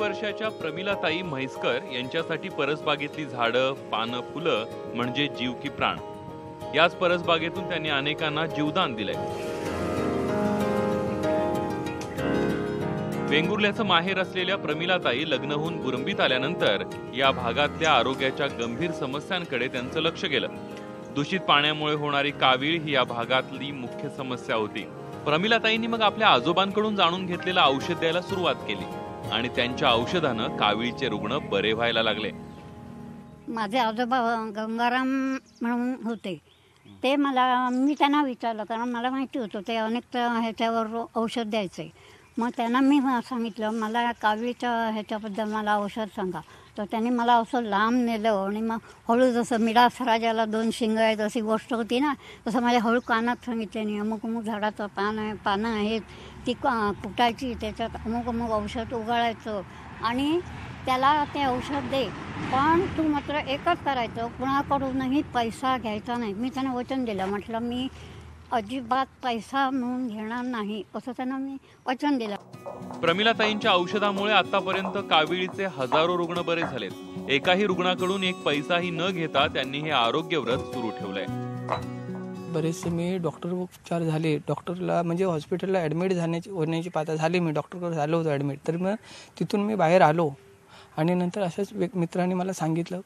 वर्षाच्या प्रमिलाताई म्हैसकर यांच्यासाठी परसबागेतली झाडं, पानं, फुलं म्हणजे जीव की प्राण. याच परसबागेतून त्यांनी अनेकांना जीवदान दिलंय. वेंगुर्ल्याचं माहेर असलेल्या प्रमिलाताई लग्न होऊन बुरंबीत आल्यानंतर या भागातल्या आरोग्याच्या गंभीर समस्यांकडे त्यांचं लक्ष गेलं. दूषित पाण्यामुळे होणारी कावीळ ही या भागातली मुख्य समस्या होती. प्रमिलाताईंनी मग आपल्या आजोबांकडून जाणून घेतलेलं औषध द्यायला सुरुवात केली आणि त्यांच्या औषधानं कावीळचे रुग्ण बरे व्हायला लागले. माझे आजोबा गंगाराम म्हणून होते. ते मी त्यांना विचारलं, कारण मला माहिती होतं ते अनेक ह्याच्यावर औषध द्यायचे. मग त्यांना मी सांगितलं मला कावीळच्या ह्याच्याबद्दल मला औषध सांगा. तर त्यांनी मला असं लांब नेलं आणि मग हळू जसं मिडास राजाला 2 शिंग आहेत अशी गोष्ट होती ना, तसं माझ्या हळू कानात सांगितले नाही अमुक अमुक झाडाचं पानं आहेत ती कुटायची, त्याच्यात अमुक अमुक औषध उगाळायचं आणि त्याला ते औषध दे, पण तू मात्र एकच करायचं, कुणाकडूनही पैसा घ्यायचा नाही. मी त्यांना वचन दिलं. म्हटलं मी अजिबात पैसा म्हणून घेणार नाही असं त्यांना मी वचन दिलं. प्रमिलाताईंच्या औषधामुळे आतापर्यंत काविळीचे हजारो रुग्ण बरे झालेत. एकाही रुग्णाकडून एक पैसाही न घेता त्यांनी हे आरोग्य व्रत सुरू ठेवलंय. बरेचसे मी डॉक्टर उपचार झाले, डॉक्टरला म्हणजे हॉस्पिटलला ॲडमिट होण्याची पाता झाली. मी डॉक्टरकडे झालो होतो ॲडमिट. तर मग तिथून मी बाहेर आलो आणि नंतर अशाच मित्रांनी मला सांगितलं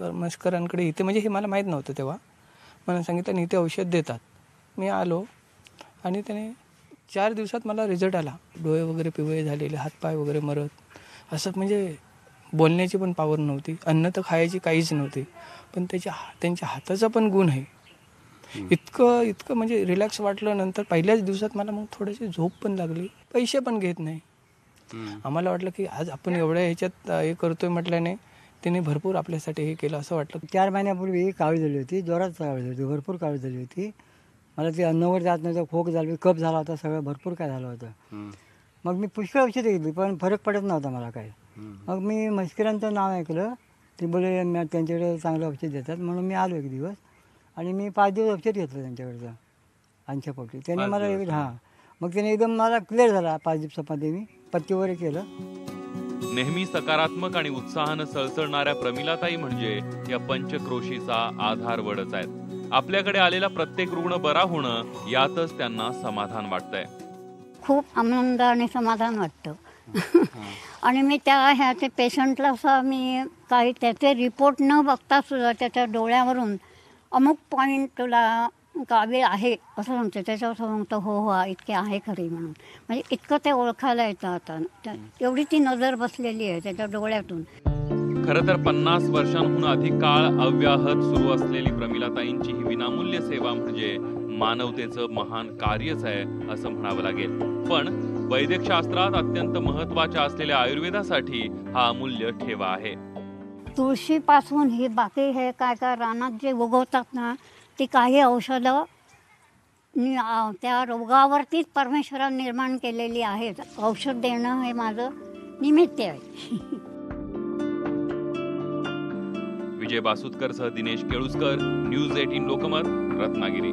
म्हैसकरांकडे इथे, म्हणजे हे मला माहीत नव्हतं तेव्हा, मला सांगितलं इथे औषध देतात. मी आलो आणि त्याने 4 दिवसात मला रिझल्ट आला. डोळे वगैरे पिवळे झालेले, हातपाय वगैरे मरत, असं म्हणजे बोलण्याची पण पावर नव्हती, अन्न तर खायची काहीच नव्हती, पण त्यांच्या हाताचा पण गुण आहे. इतकं म्हणजे रिलॅक्स वाटलं. नंतर पहिल्याच दिवसात मला मग थोडीशी झोप पण लागली. पैसे पण घेत नाही. आम्हाला वाटलं की आज आपण एवढ्या ह्याच्यात हे करतोय म्हटल्याने तिने भरपूर आपल्यासाठी हे केलं असं वाटलं. 4 महिन्यापूर्वी कावीळ झाली होती, जोरात कावीळ झाली होती, भरपूर कावीळ झाली होती. मला ते अन्नवर जात नव्हतं, खोक झाली, कप झाला होता, सगळं भरपूर काय झालं होतं. मग मी पुष्कळ औषधं घेतली पण फरक पडत नव्हता मला काय. मग मी म्हैसकरांचं नाव ऐकलं. ते बोले त्यांच्याकडे चांगलं औषध देतात म्हणून मी आलो एक दिवस आणि मी 5 दिवस औषध घेतलं त्यांच्याकडचं आमच्या पोटी. त्याने मला मग त्याने एकदम मला क्लिअर झाला. 5 दिवसामध्ये मी पत्तीवर केलं. नेहमी सकारात्मक आणि उत्साहानं सळसळणाऱ्या प्रमिलाताई म्हणजे या पंचक्रोशीचा आधारवडच आहेत. आपल्याकडे आलेला प्रत्येक रुग्ण बरा होणं यातच त्यांना समाधान वाटतंय. खूप आनंद आणि समाधान वाटतं. आणि मी ह्याचे पेशंटला असं मी काही त्याचे रिपोर्ट न बघता सुद्धा त्याच्या डोळ्यावरून अमुक पॉईंट तुला कावीळ आहे असं सांगते. त्याच्यावर सांगतो हो इतके आहे खरी म्हणून. म्हणजे इतकं ते ओळखायला येतं आता. एवढी ती नजर बसलेली आहे त्याच्या डोळ्यातून. खरं तर 50 वर्षांहून अधिक काळ अव्याहत सुरू असलेली प्रमिलाताईंची ही विनामूल्य सेवा म्हणजे मानवतेचं महान कार्यच आहे असं म्हणावं लागेल. पण वैद्यकशास्त्रात अत्यंत महत्वाच्या असलेल्या आयुर्वेदासाठी हा अमूल्य ठेवा आहे. तुळशीपासून ही बाकी हे काय रानात जे उगवतात ना, ती काही औषधं त्या रोगावरतीच परमेश्वराने निर्माण केलेली आहेत. औषध देणं हे माझं निमित्त आहे. विजय बासुतकर सह दिनेश केळुसकर, न्यूज 18 लोकमत, रत्नागिरी.